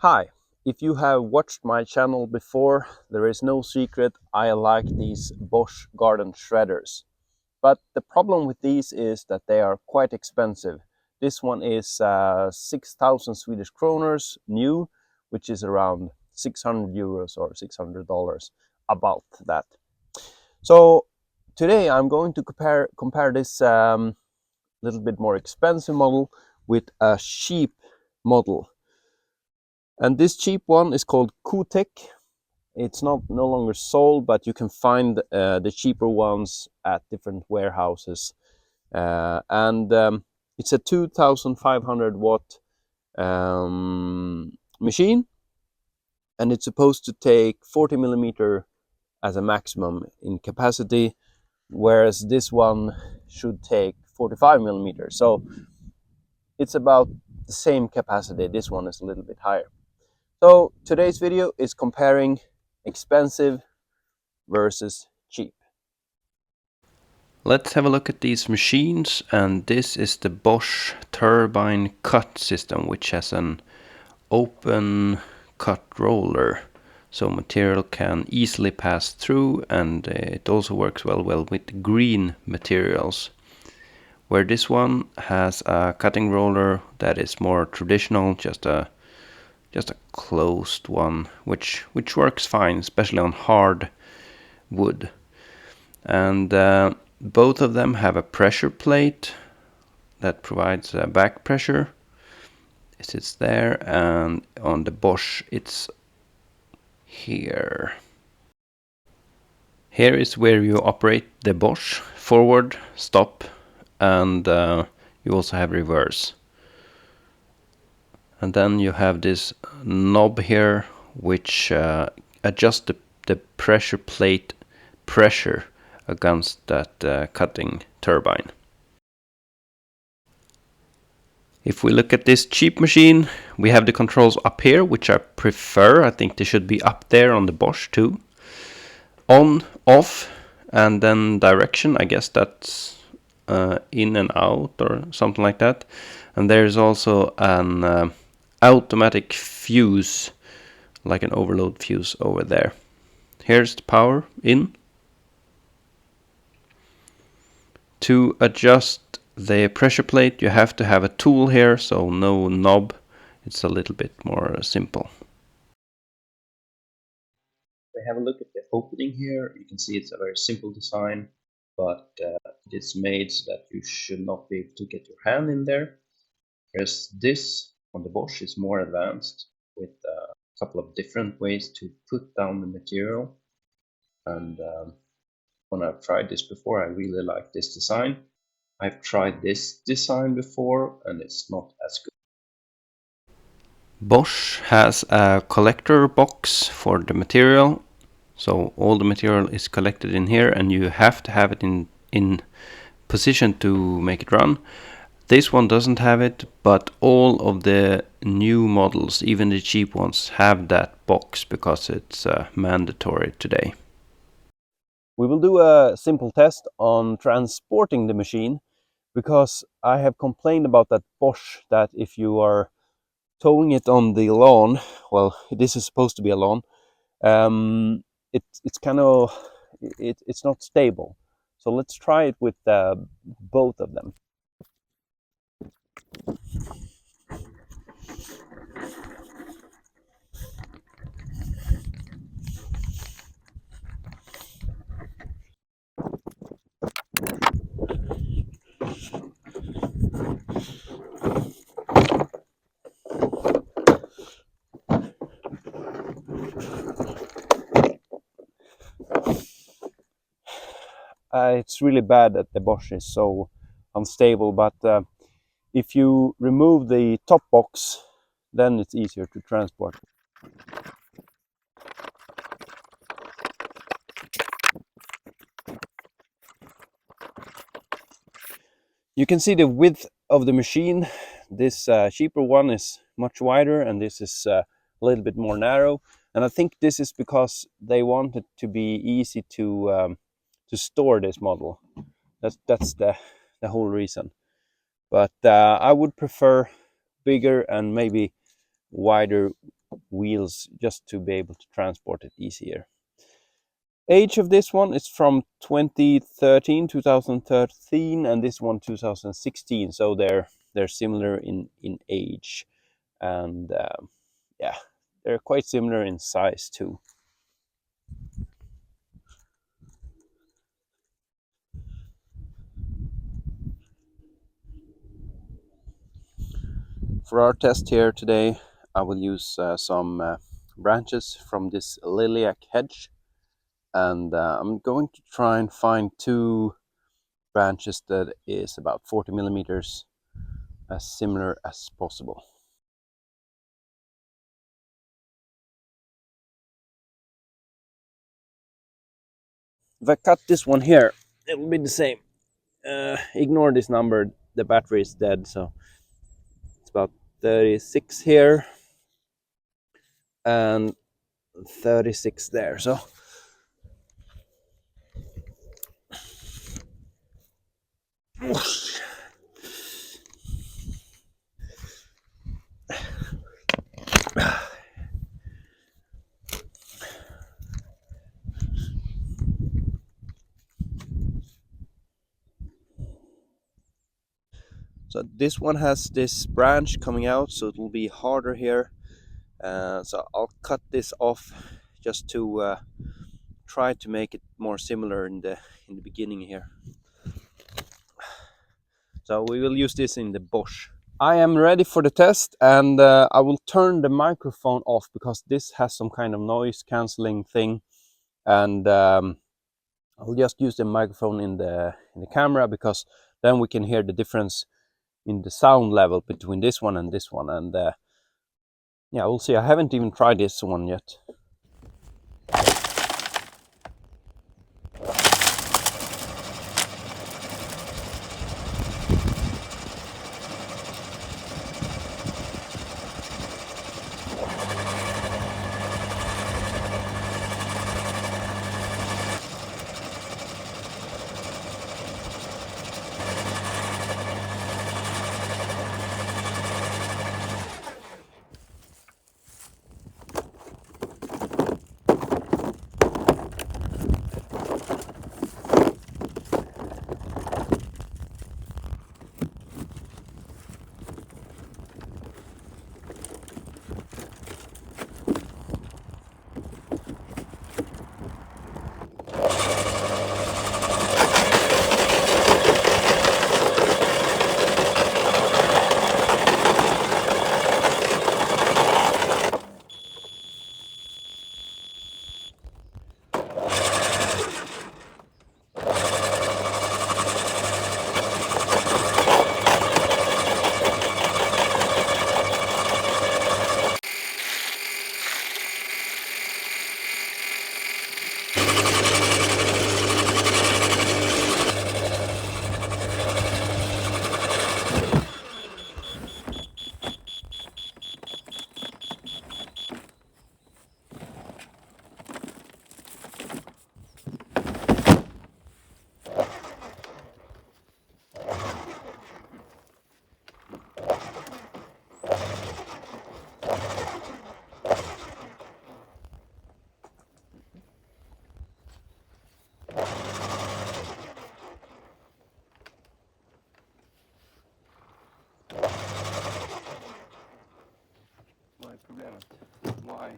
Hi, if you have watched my channel before, there is no secret I like these Bosch garden shredders. But the problem with these is that they are quite expensive. This one is 6,000 Swedish kroners new, which is around 600 euros or $600, about that. So today I'm going to compare this little bit more expensive model with a cheap model. And this cheap one is called Cotec. It's no longer sold, but you can find the cheaper ones at different warehouses. And it's a 2500 watt machine, and it's supposed to take 40 millimeter as a maximum in capacity, whereas this one should take 45 millimeters. So it's about the same capacity. This one is a little bit higher. So today's video is comparing expensive versus cheap. Let's have a look at these machines, and this is the Bosch turbine cut system, which has an open cut roller, so material can easily pass through, and it also works well with green materials. Where this one has a cutting roller that is more traditional, just a closed one, which works fine, especially on hard wood. And both of them have a pressure plate that provides back pressure. It sits there, and on the Bosch it's here. Here is where you operate the Bosch: forward, stop, and you also have reverse. And then you have this knob here, which adjusts the pressure plate pressure against that cutting turbine. If we look at this cheap machine, we have the controls up here, which I prefer. I think they should be up there on the Bosch too. On, off, and then direction. I guess that's in and out or something like that. And there's also an automatic fuse, like an overload fuse over there. Here's the power in. To adjust the pressure plate, you have to have a tool here, so no knob. It's a little bit more simple. We have a look at the opening here. You can see it's a very simple design, but it's made so that you should not be able to get your hand in there. Whereas this on the Bosch is more advanced, with a couple of different ways to put down the material. And when I've tried this before, I really like this design. I've tried this design before, and it's not as good. Bosch has a collector box for the material, so all the material is collected in here, and you have to have it in position to make it run. This one doesn't have it, but all of the new models, even the cheap ones, have that box because it's mandatory today. We will do a simple test on transporting the machine, because I have complained about that Bosch, that if you are towing it on the lawn, well, this is supposed to be a lawn, it's kind of, it's not stable. So let's try it with both of them. It's really bad that the Bosch is so unstable, but if you remove the top box, then it's easier to transport. You can see the width of the machine. This cheaper one is much wider, and this is a little bit more narrow. And I think this is because they want it to be easy to store this model. That's the whole reason. But I would prefer bigger and maybe wider wheels just to be able to transport it easier. Age of this one is from 2013, and this one 2016, so they're similar in age, and yeah, they're quite similar in size too. For our test here today, I will use some branches from this lilac hedge, and I'm going to try and find two branches that is about 40 millimeters, as similar as possible. If I cut this one here, it will be the same. Ignore this number, the battery is dead, so it's about 36 here and 36 there. So this one has this branch coming out, so it will be harder here. So I'll cut this off just to try to make it more similar in the beginning here. So we will use this in the Bosch. I am ready for the test, and I will turn the microphone off because this has some kind of noise cancelling thing, and I'll just use the microphone in the camera, because then we can hear the difference in the sound level between this one and this one. And yeah, we'll see. I haven't even tried this one yet. Why?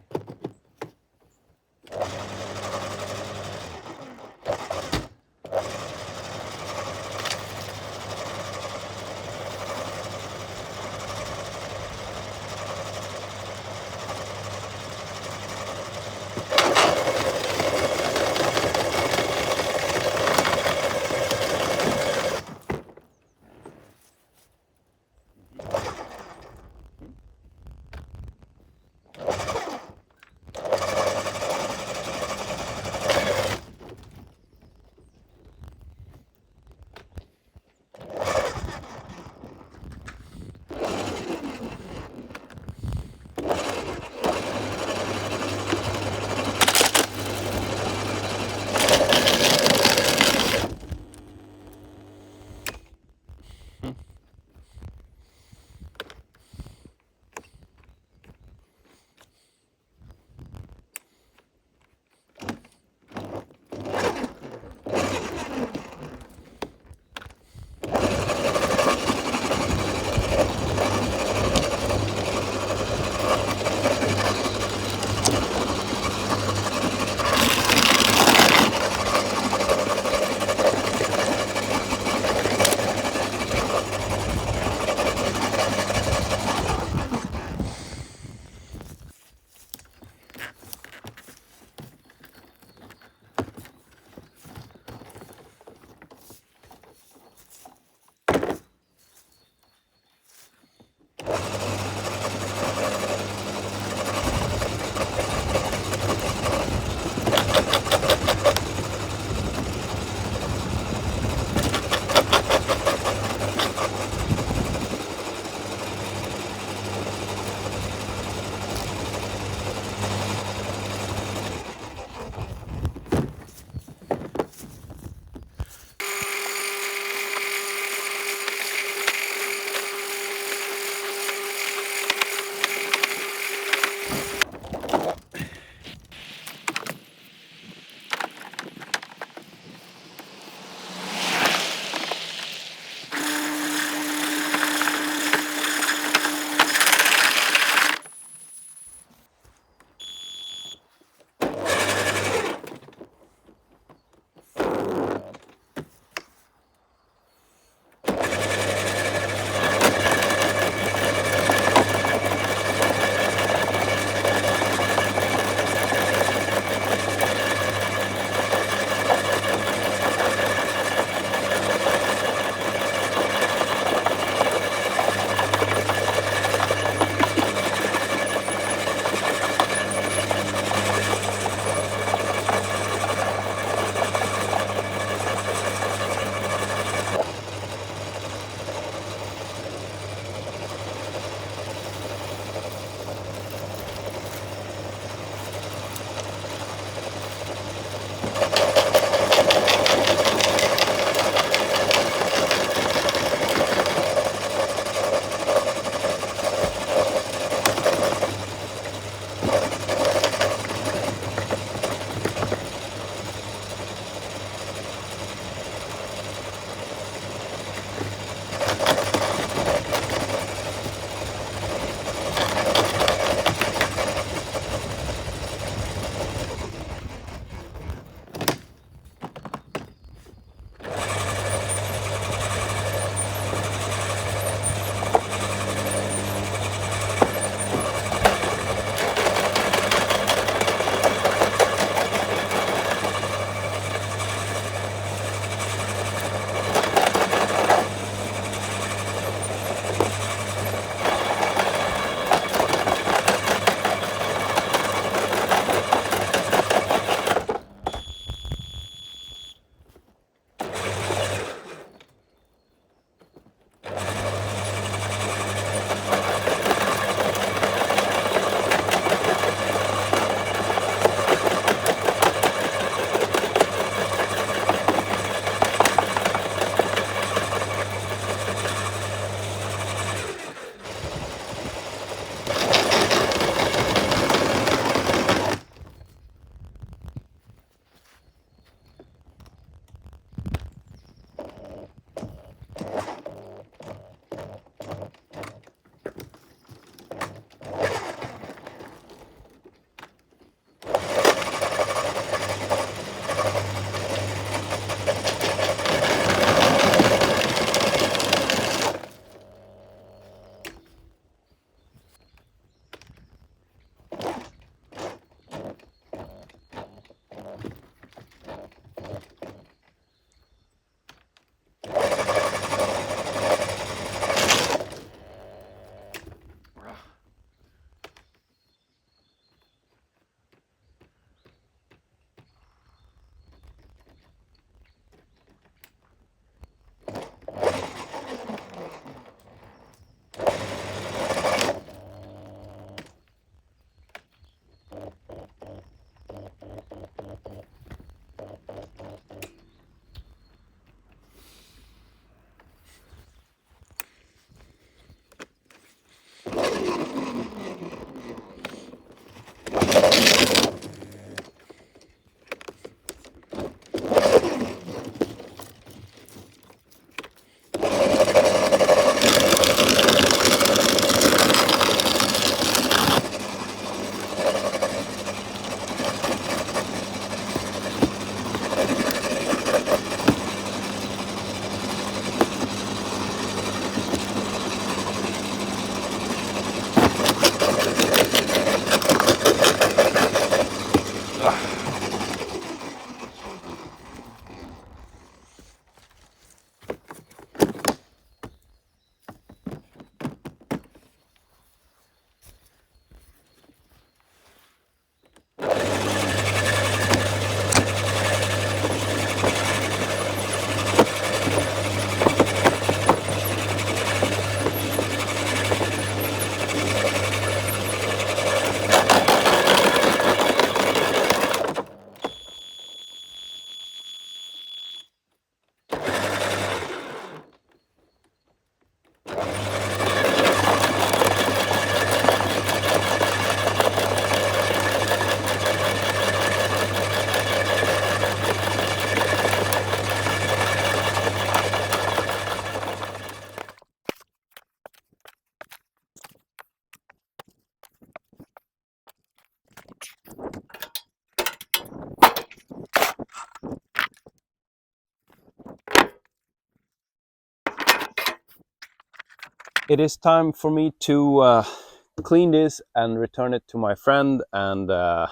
it is time for me to clean this and return it to my friend, and I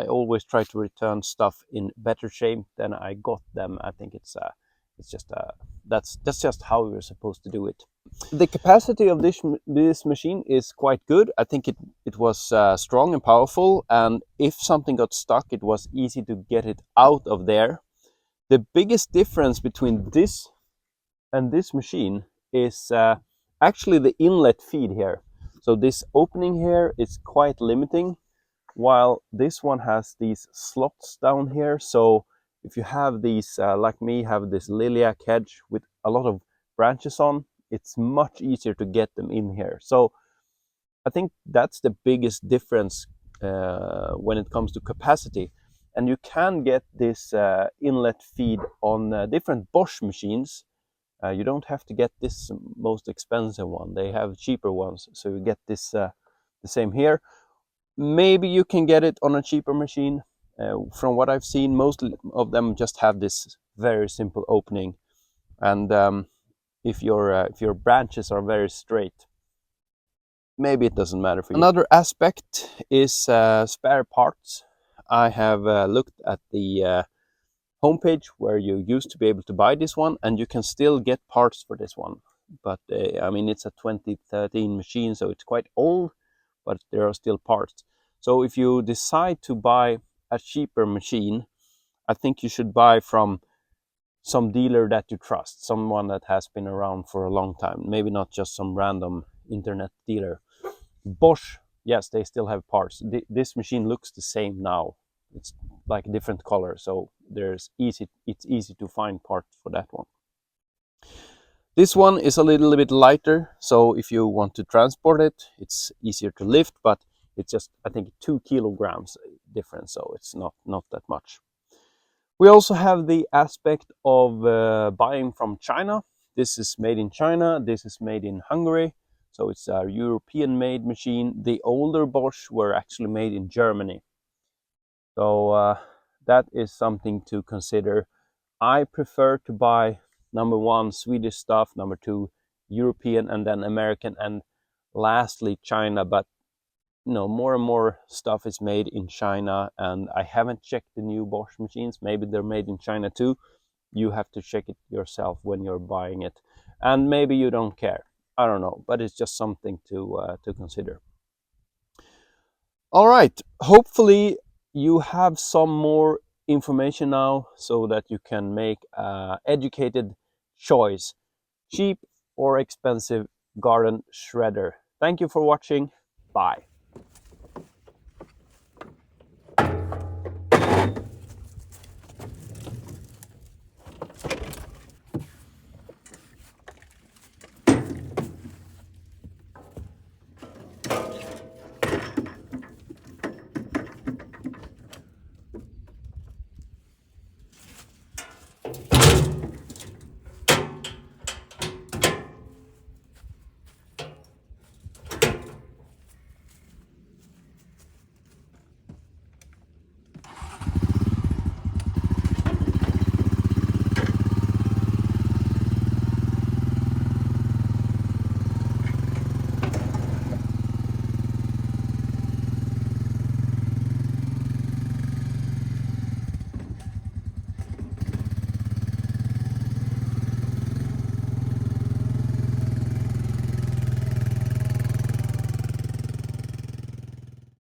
always try to return stuff in better shape than I got them. I think it's just that's just how we're supposed to do it. The capacity of this machine is quite good. I think it was strong and powerful, and if something got stuck, it was easy to get it out of there. The biggest difference between this and this machine is actually the inlet feed here. So this opening here is quite limiting, while this one has these slots down here. So if you have these, like me, have this lilac hedge with a lot of branches on, it's much easier to get them in here. So I think that's the biggest difference when it comes to capacity. And you can get this inlet feed on different Bosch machines. You don't have to get this most expensive one. They have cheaper ones, so you get this the same here. Maybe you can get it on a cheaper machine. From what I've seen, most of them just have this very simple opening, and if your branches are very straight, maybe it doesn't matter for you. Another aspect is spare parts. I have looked at the homepage where you used to be able to buy this one, and you can still get parts for this one. But I mean, it's a 2013 machine, so it's quite old, but there are still parts. So if you decide to buy a cheaper machine, I think you should buy from some dealer that you trust, someone that has been around for a long time, maybe not just some random internet dealer. Bosch, yes, they still have parts. This machine looks the same now. It's like a different color, so it's easy to find parts for that one. This one is a little bit lighter, so if you want to transport it, it's easier to lift, but it's just, I think, 2 kilograms difference, so it's not that much. We also have the aspect of buying from China. This is made in China, this is made in Hungary, so it's a European-made machine. The older Bosch were actually made in Germany. So that is something to consider. I prefer to buy number 1 Swedish stuff, number 2 European, and then American, and lastly China. But more and more stuff is made in China, and I haven't checked the new Bosch machines. Maybe they're made in China too. You have to check it yourself when you're buying it, and maybe you don't care. I don't know, but it's just something to consider. All right, hopefully you have some more information now so that you can make an educated choice, cheap or expensive garden shredder. Thank you for watching. Bye.